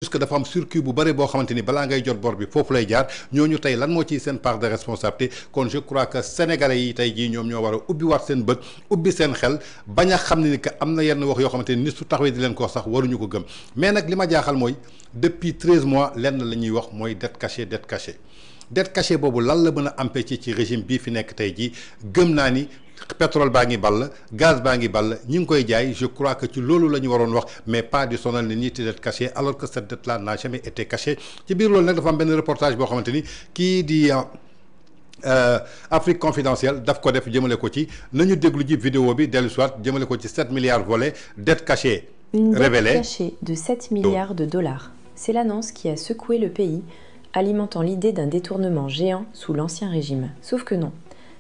puisque dafa am circuit bu bëri boo xamante ni balaa ngay jot bor bi foofu lay jaar ñooñu tey lan moo ciy seen part de responsabilité kon je crois que sénégalais yi tey jii ñoom ñoo war a ubbi waat seen bët ubbi seen xel bañ a xam ne ni que am na yenn wax yoo xamante ni nit su taxawee di leen ko wax sax waruñu ko gëm mais nag li ma jaaxal mooy depuis 13 mois lenn la ñuy wax mooy dette cachée dette cachée dette cachée boobu lan la mën a empêcher ci régime bii fi nekk tey jii gëm naa ni pétrole baa ngi ball gaz baa ngi ball ñi ngi koy jaay je crois que ci loolu la ñu waroon wax mais pas di sonal nit ñi ci dette cachée alors que cette dette là n'a jamais été cachée ci biir loolu nag dafa am benn reportage boo xamante ni kii di Afrique confidentielle daf ko def jëmale ko ci nañu déglu ji vidéo bi dellu soit jëmale ko ci 7 milliards volés dette cachée révélée. Une dette cachée de 7 milliards de dollars. C'est l'annonce qui a secoué le pays, alimentant l'idée d'un détournement géant sous l'ancien régime. Sauf que non.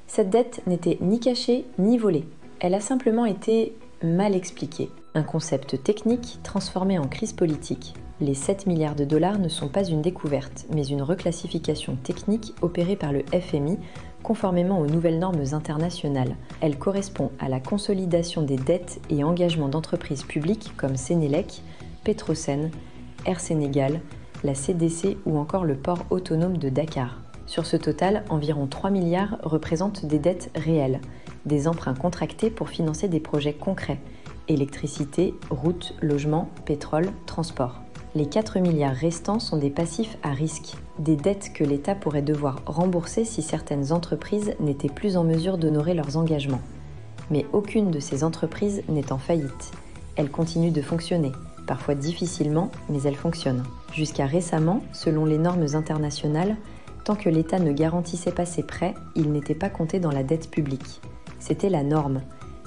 Cette dette n'était ni cachée ni volée. Elle a simplement été mal expliquée. Un concept technique transformé en crise politique. Les 7 milliards de dollars ne sont pas une découverte, mais une reclassification technique opérée par le FMI conformément aux nouvelles normes internationales. Elle correspond à la consolidation des dettes et engagements d'entreprises publiques comme Sénélec, Petrosen, Air Sénégal, la CDC ou encore le port autonome de Dakar. Sur ce total, environ 3 milliards représentent des dettes réelles, des emprunts contractés pour financer des projets concrets, électricité, routes, logements, pétrole, transport. Les 4 milliards restants sont des passifs à risque, des dettes que l'État pourrait devoir rembourser si certaines entreprises n'étaient plus en mesure d'honorer leurs engagements. Mais aucune de ces entreprises n'est en faillite. Elles continuent de fonctionner, parfois difficilement, mais elles fonctionnent. Jusqu'à récemment, selon les normes internationales, tant que l'État ne garantissait pas ses prêts, il n'était pas compté dans la dette publique. C'était la norme.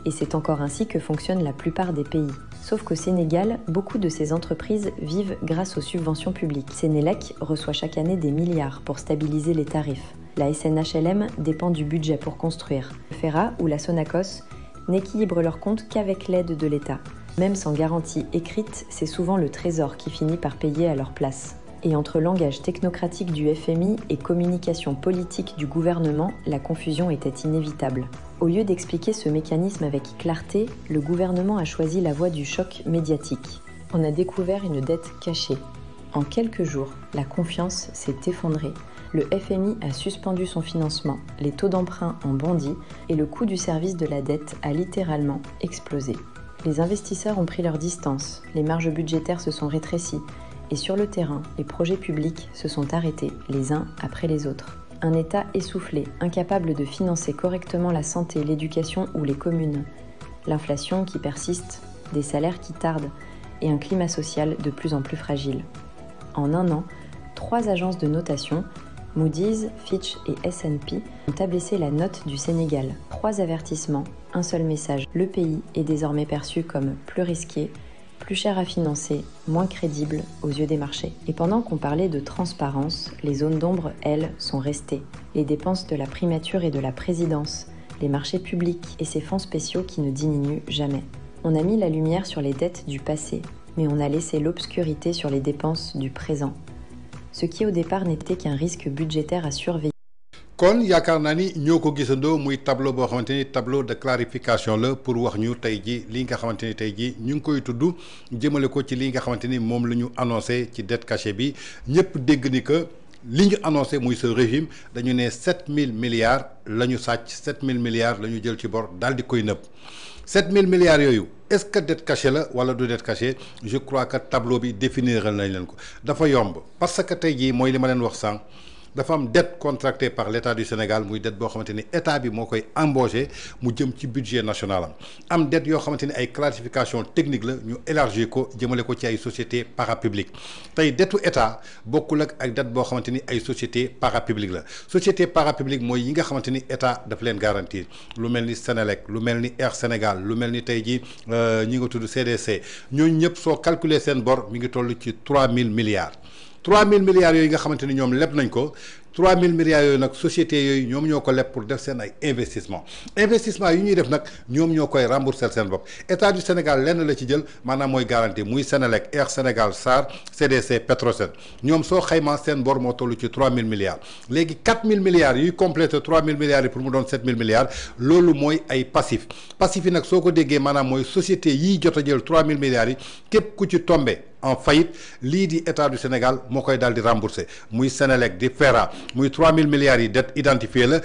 Et c'est encore ainsi que fonctionnent la plupart des pays. Sauf qu'au Sénégal, beaucoup de ces entreprises vivent grâce aux subventions publiques. Sénélec reçoit chaque année des milliards pour stabiliser les tarifs. La SNHLM dépend du budget pour construire. Le FERA ou la Sonacos n'équilibrent leurs comptes qu'avec l'aide de l'État. Même sans garantie écrite, c'est souvent le Trésor qui finit par payer à leur place. Et entre langage technocratique du FMI et communication politique du gouvernement, la confusion était inévitable. Au lieu d'expliquer ce mécanisme avec clarté, le gouvernement a choisi la voie du choc médiatique. On a découvert une dette cachée. En quelques jours, la confiance s'est effondrée. Le FMI a suspendu son financement, les taux d'emprunt ont bondi et le coût du service de la dette a littéralement explosé. Les investisseurs ont pris leur distance, les marges budgétaires se sont rétrécies. Et sur le terrain, les projets publics se sont arrêtés les uns après les autres. Un État essoufflé, incapable de financer correctement la santé, l'éducation ou les communes. L'inflation qui persiste, des salaires qui tardent et un climat social de plus en plus fragile. En un an, 3 agences de notation, Moody's, Fitch et S&P, ont abaissé la note du Sénégal. 3 avertissements, un seul message. Le pays est désormais perçu comme plus risqué, plus cher à financer, moins crédible aux yeux des marchés. Et pendant qu'on parlait de transparence, les zones d'ombre, elles, sont restées. Les dépenses de la primature et de la présidence, les marchés publics et ces fonds spéciaux qui ne diminuent jamais. On a mis la lumière sur les dettes du passé, mais on a laissé l'obscurité sur les dépenses du présent. Ce qui au départ n'était qu'un risque budgétaire à surveiller. kon yaakaar naa ni ñoo ko gisandoo muy tableau boo xamante ni tableau de clarification la pour wax ñu tey ji li nga xamante ni tey ji ñu ngi koy tudd jëmale ko ci li nga xamante ni moom la ñu annoncé ci dette cachée bi ñëpp dégg ni que li ñu annoncé muy ce régime dañu ne 7000 milliards la ñu sàcc 7000 milliards la ñu jël ci bor daal di koy nëbb 7000 milliards yooyu est-ce que dette cachée la wala du dette cachée je crois que tableau bi définir nañ leen ko dafa yomb parce que tey jii mooy li ma leen wax sànq. dafa am dette contractée par l'État du Sénégal muy dette boo xamante ni état bi moo koy embauché mu jëm ci budget national am dette yoo xamante ni ay classification technique la ñu élargir ko jëmale ko ci ay sociétés parapubliques tey dettu état bokkul ak dette boo xamante ni ay sociétés parapubliques la société parapublique mooy yi nga xamante ni état daf leen garantir lu mel ni Sénélec lu mel ni Air Sénégal lu mel ni tey jii ñi nga tudd CDC ñooñu ñëpp soo calculer seen bor mi ngi toll ci 3000 milliards. 3000 milliards yooyu nga xamante ni ñoom leb nañ ko 3000 milliards yooyu nag sociétés yooyu ñoom ñoo ko leb pour def seen ay investissement yu ñuy def nag ñoom ñoo koy rembourser seen bopp état du Sénégal lenn la ci jël maanaam mooy garantie muy Sénélec Air Sénégal SAR CDC Petrosen ñoom soo xaymaa seen bor moo toll ci 3000 milliards léegi 4000 milliards yuy complété 3000 milliards yi pour mu doon 7000 milliards loolu mooy ay passif yi nag soo ko déggee maanaam mooy société yiy jot a jël 3000 milliards yi képp ku ci tombé en faillite lii di état du Sénégal moo koy daal di rembourser muy Sénélec di FERA muy 3000 milliards yi dette identifiée la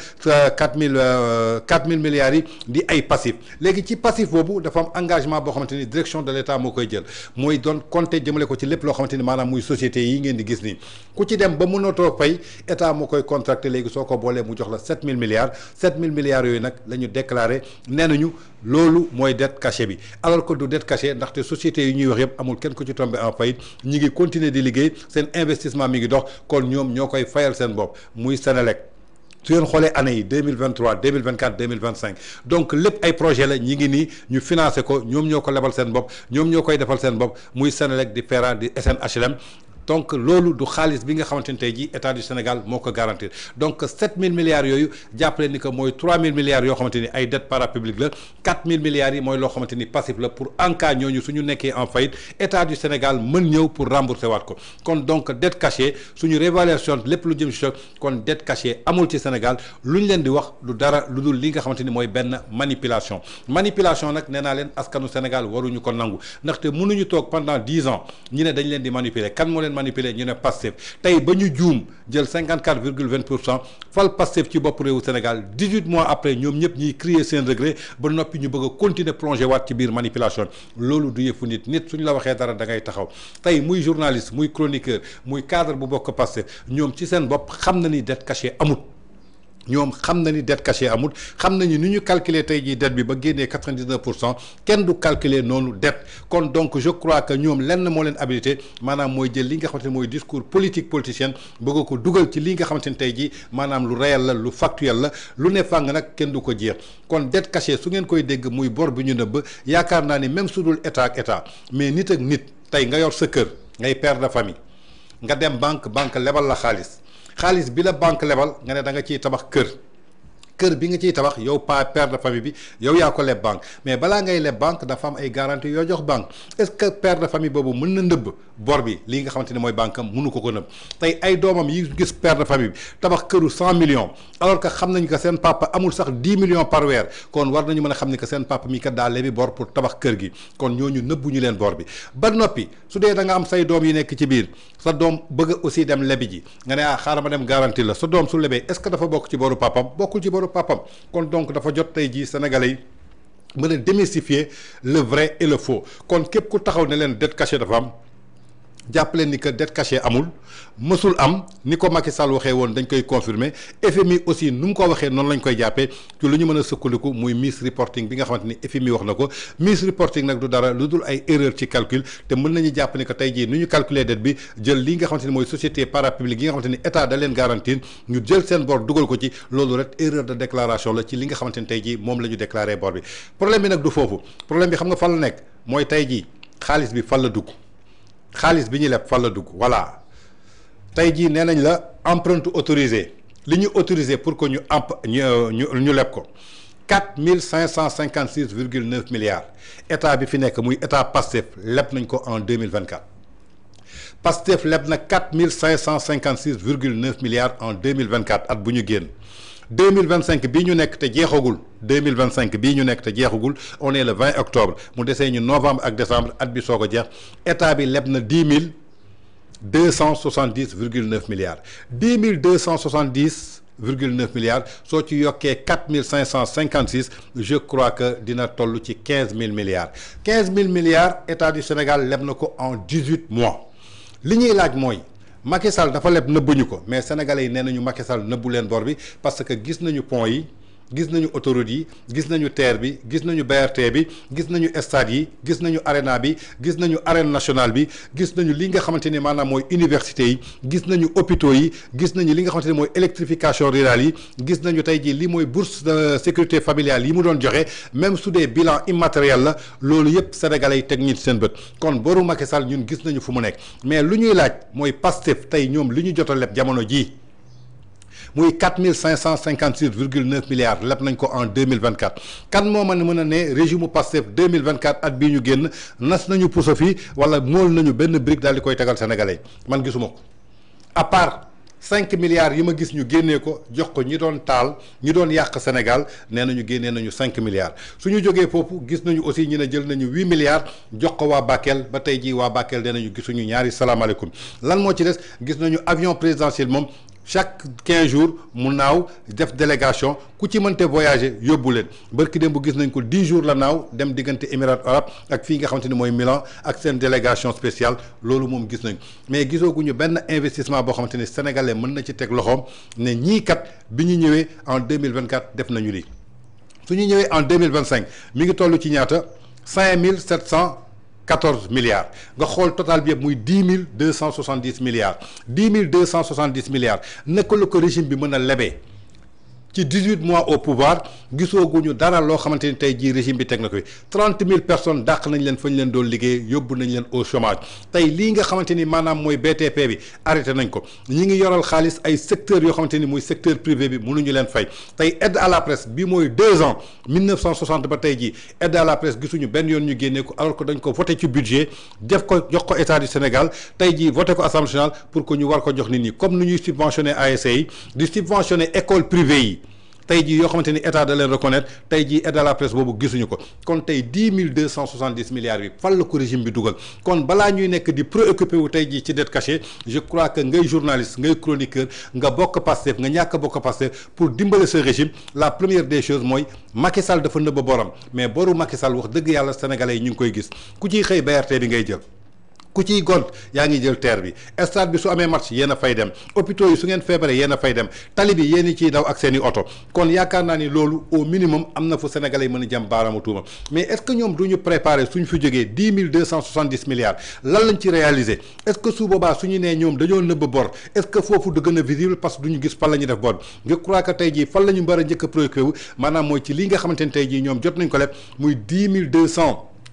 4000 milliards yi di ay passif léegi ci passif boobu dafa am engagement boo xamante ni direction de l'état moo koy jël mooy doon compter jëmale ko ci lépp loo xamante ni maanaam muy société yi ngeen di gis nii ku ci dem ba mënatoo fay état moo koy contracté léegi soo ko boolee mu jox la 7000 milliards 7000 milliards yooyu nag la ñu déclaré nee nañu loolu mooy dette cachée bi alors que du dette cachée ndaxte société yi ñuy wax yëpp amul kenn ku ci tombé en faillite ñi ngi continuer di liggéey seen investissement mi ngi dox kon ñoom ñoo koy fayal seen bopp muy Sénélec su ngeen xoolee année yi 2023 2024 2025 donc lépp ay projet la ñi ngi nii ñu financé ko ñoom ñoo ko lebal seen bopp ñoom ñoo koy defal seen bopp muy Sénélec di FERA di SNHLM donc loolu du xaalis bi nga xamante ni tey jii état du Sénégal moo ko garantir donc 7000 milliards yooyu jàppale ni que mooy 3000 milliards yoo xamante ni ay dette parapublique la 4000 milliards yi mooy loo xamante ni passif la pour en cas ñooñu suñu nekkee en faillite état du Sénégal mën ñëw pour rembourser waat ko kon donc dette cachée suñu réévaluation lépp lu jëm si kon dette cachée amul ci Sénégal lu ñu leen di wax lu dara lu dul li nga xamante ni mooy benn manipulation nag nee naa leen askanu Sénégal waruñu ko nangu ndaxte mënuñu toog pendant 10 ans ñu ne dañ leen di manipuler kan moo leen manipuler ñu ne Pastef tey ba ñu juum jël 54,20% fal Pastef ci bopp réewu Sénégal 18 mois après ñoom ñëpp ñuy crier seen regret ba noppi ñu bëgg a continuer plonger waat ci biir manipulation loolu du yëfu nit suñu la waxee dara da ngay taxaw tey muy journaliste muy chroniqueur muy cadre bu bokk Pastef ñoom ci seen bopp xam na ni dette cachée amut ñoom xam na ni dette cachée amul xam nañu ni ñu calculer tey jii dette bi ba génnee 99% kenn du calculer noonu dette kon donc je crois que ñoom lenn moo leen habilité maanaam mooy jël li nga xamante ne mooy discours politicien bëgg ko dugal ci li nga xamante ne tey jii maanaam lu réel la lu factuel la lu ne fàng nag kenn du ko jeex kon dette cachée su ngeen koy dégg muy bor bi ñu nëbb yaakaar naa ni même su dul état ak état mais nit ak nit tey nga yor sa kër ngay père de famille nga dem banque lebal la xaalis bi la banque lebal nga ne da nga ciy tabax kër bi nga ciy tabax yow père de famille bi yow yaa ko leb banque mais balaa ngay leb banque dafa am ay garantie yoo jox banque est-ce que père de famille boobu mën na nëbb bor bi li nga xamante ne mooy banque am mënu ko nëbb tey ay doomam yi gis père de famille bi tabax këru 100 millions alors que xam nañ que seen papa amul sax 10 millions par weer kon war nañu mën a xam ni que seen papa mi kat daa lebi bor pour tabax kër gi kon ñooñu nëbbuñu leen bor bi ba noppi su dee da nga am say doom yi nekk ci biir sa doom bëgg aussi dem lebi ji nga ne xaaral ma dem garantie la sa doom su lebee est-ce que dafa bokk ci boru papam bokkul ci boru papam kon donc dafa jot tey jii sénégalais yi mën a démystifier le vrai et le faux kon képp ku taxaw ne leen dette cachée dafa am jàpp leen ni que dette cachée amul mësul am ni ko Macky Sall waxee woon dañ koy confirmer FMI aussi nu mu ko waxee noonu lañ koy jàppee ci lu ñu mën a sukkandiku muy misreporting bi nga xamante ni FMI wax na ko misreporting nag du dara lu dul ay erreur ci calcul te mën nañu jàpp ni que tey jii nu ñu calculer dette bi jël li nga xamante ni mooy société parapublique yi nga xamante ni état da leen garantir ñu jël seen bor dugal ko ci loolu rek erreur de déclaration la ci li nga xamante ni tey jii moom la ñu déclaré bor bi problème bi nag du foofu problème bi xam nga fan la nekk mooy tey jii xaalis bi fan la dugg xaalis bi ñu leb fan la dugg voilà tey jii nee nañ la empreinte autorisée li ñu autorisé pour que ñu leb ko 4556,9 milliards état bi fi nekk muy état Pastef leb nañ ko en 2024 Pastef leb na 4556,9 milliards en 2024 at bu ñu génn 2025 bii ñu nekk te jeexagul 2025 bii ñu nekk te jeexagul on est le 20 octobre mu desee ñu novembre ak décembre at bi soog a jeex état bi leb na 10,270,9 milliards 10,270,9 milliards soo ci yokkee 4556 je crois que dina toll ci 15000 milliards 15000 milliards état du Sénégal leb na ko en 18 mois li ñuy laaj mooy Macky Sall dafa leb nëbbuñu ko mais sénégalais yi nee nañu Macky Sall nëbbu leen bor bi parce que gis nañu pont yi gis nañu autoroute yi gis nañu TER bi gis nañu BRT bi gis nañu stade yi gis nañu arena bi gis nañu arène nationale bi gis nañu li nga xamante ni maanaam mooy université yi gis nañu hôpitaux yi gis nañu li nga xamante ni mooy électrification rurale yi gis nañu tey jii li mooy bourse de sécurité familiale yi mu doon joxe même su dee bilan immatériel la loolu yëpp sénégalais yi teg ñi seen bët kon boru Macky Sall ñun gis nañu fu mu nekk mais lu ñuy laaj mooy Pastef tey ñoom li ñu jot a leb jamono jii muy 4556,9 milliards leb nañ ko en 2024 kan moo mën a ne régime Pastef 2024 at bii ñu génn nas nañu puso fii wala mool nañu benn brique daal di koy tegal sénégalais man gisuma ko à part 5 milliards yi ma gis ñu génnee ko jox ko ñi doon taal ñi doon yàq Sénégal nee nañu génnee nañu 5 milliards su ñu jógee foofu gis nañu aussi ñu ne jël nañu 8 milliards jox ko waa Bakel ba tey jii waa Bakel nee nañu gisuñu ñaari salaamaaleykum lan moo ci des gis nañu avion présidentiel moom chaque 15 jours mu naaw def délégation ku ci mënte voyager yóbbu leen barki dem bu gis nañ ko 10 jours la naaw dem diggante Émirats arabes ak fii nga xamante ni mooy Milan ak seen délégation spéciale loolu moom gis nañ mais gisooguñu benn investissement boo xamante ni sénégalais mën na ci teg loxoom ne ñii kat bi ñu ñëwee en 2024 def nañu lii su ñu ñëwee en 2025 mi ngi toll ci ñaata 5714 milliards nga xool total bi yëpp muy 10 270 milliards 10 270 milliards naka la ko régime bi mën a lebee ci 18 mois au pouvoir gisooguñu dara loo xamante ni tey jii régime bi teg na ko 30 000 personnes dàq nañ leen fa ñu leen doon liggéey yóbbu nañ leen au chômage tey lii nga xamante ni maanaam mooy BTP bi arrêté nañ ko ñi ngi yoral xaalis ay secteurs yoo xamante ni muy secteur privé bi mënuñu leen fay tey aide à la presse bi mooy 2 ans 1960 ba tey jii aide à la presse gisuñu benn yoon ñu génnee ko alors que dañ ko voté ci budget def ko jox ko état du Sénégal tey jii voté ko assemblée nationale pour que ñu war ko jox nit ñi comme ni ñuy subventionné ASC yi di subventionné école privée yi tey jii yoo xamante ni état da leen reconnaître tey jii aide à la presse boobu gisuñu ko kon tey 10 270 milliards bi fan la ko régime bi dugal kon balaa ñuy nekk di préoccupé wu tey jii ci dette cachée je crois que ngay journaliste ngay chroniqueur nga bokk Pastef nga ñàkk a bokk Pastef pour dimbale ce régime la première des choses mooy Macky Sall dafa nëbb borom mais boru Macky Sall wax dëgg yàlla sénégalais yi ñu ngi koy gis ku ciy xëy BRT bi ngay jël. ku ciy gont yaa ngi jël terre bi stade bi su amee match yéen a fay dem hôpitaux yi su ngeen feebaree yéen a fay dem tali bi yéen ciy daw ak seen i oto kon yaakaar naa ni loolu au minimum am na fu sénégalais yi mën a jëm baaraamu tuuma mais est ce que ñoom du ñu préparé suñ fi jógee 10 270 milliards lan lañ ci réaliser est ce que su boobaa suñu nee ñoom dañoo nëbb bor est ce que foofu du gën a visible parce que du ñu gis fan la ñuy def bor je crois que tey jii fan la ñu mbar a njëkk a préoccupé wu maanaam mooy ci li nga xamante ne tey jii ñoom jot nañ ko leb muy 10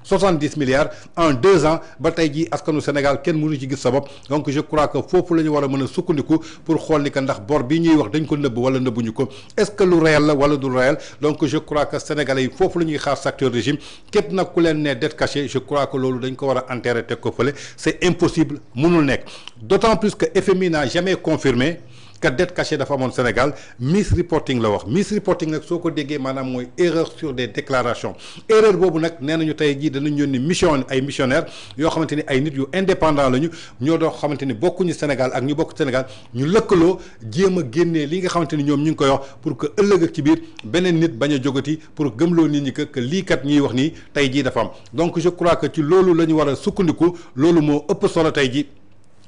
270 milliards en 2 ans ba tey jii askanu Sénégal kenn mënu ci gis sa bopp donc je crois que foofu la ñu war a mën a sukkandiku pour xool ni que ndax bor bii ñuy wax dañ ko nëbb wala nëbbuñu ko est-ce que lu réel la wala du réel donc je crois que sénégalais yi foofu la ñuy xaar secteur régime képp nag ku leen ne dette cachée je crois que loolu dañ ko war a enterrer teg ko fële c'est impossible mënul nekk d'autant plus que FMI n'a jamais confirmé que dette cachée dafa amoon Sénégal misreporting la wax misreporting nag soo ko déggee maanaam mooy erreur sur des déclarations erreur boobu nag nee nañu tey jii danañ yónni mission ay missionnaires yoo xamante ni ay nit yu indépendant lañu ñoo doon xamante ni bokkuñu Sénégal ak ñu bokk Sénégal ñu lëkkaloo jéem a génnee li nga xamante ni ñoom ñu ngi koy wax pour que ëllëg ak ci biir beneen nit bañ a jógati pour gëmloo nit ñi que lii kat ñuy wax nii tey jii dafa am donc je crois que ci loolu la ñu war a sukkandiku loolu moo ëpp solo tey jii.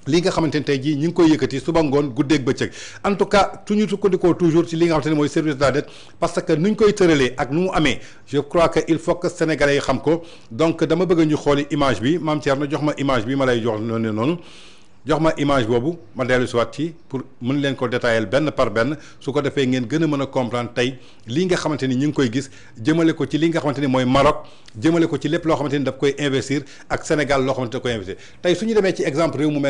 li nga xamante ne tey jii ñu ngi koy yëkkati suba ngoon guddeeg bëccëg en tout cas suñu sukkandikoo toujours ci li nga xamante ne mooy service de la dette parce que nuñ koy tëralee ak nu mu amee je crois que il faut que sénégalais yi xam ko donc dama bëgg ñu xooli image bi Mame Thierno jox ma image bi ma lay jox noonu jox ma image boobu ma dellu si waat ci pour mën leen ko détailler benn par benn su ko defee ngeen gën a mën a comprendre tey lii nga xamante ni ñu ngi koy gis jëmale ko ci li nga xamante ni mooy Maroc jëmale ko ci lépp loo xamante ni daf koy investir ak Sénégal loo xamante ni da koy investir tey su ñu demee ci exemple réew mu